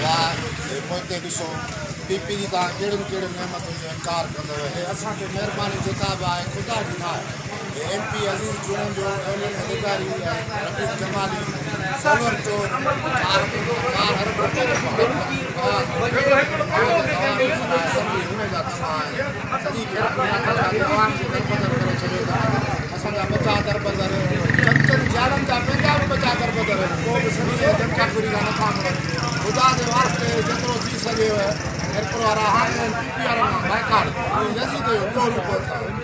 पोइते ॾिसो पीपी जी तव्हां कहिड़ियूं कहिड़ियूं नेमतुनि जो इनकार कंदव हे असांखे महिरबानी जेका बि आहे ख़ुदा जी न आहे MP अज़ीज़ चूड़नि जो एमएल अधिकारी रफ़ीक जमाली सोलर चोर सॼी आवाम खे दरबदर करे छॾियो अथव असांजा बचा दरबदर चमचनि ज़ालनि जा पंहिंजा बि बचा दरबदर को बि सॼी जनकापुरी खां नथा मिलनि ख़ुदा जे वास्ते जेतिरो थी सघेव एयरपोर्ट वारा हाणे PP वारनि खां बाइकाट नज़ीक जो को रुपयो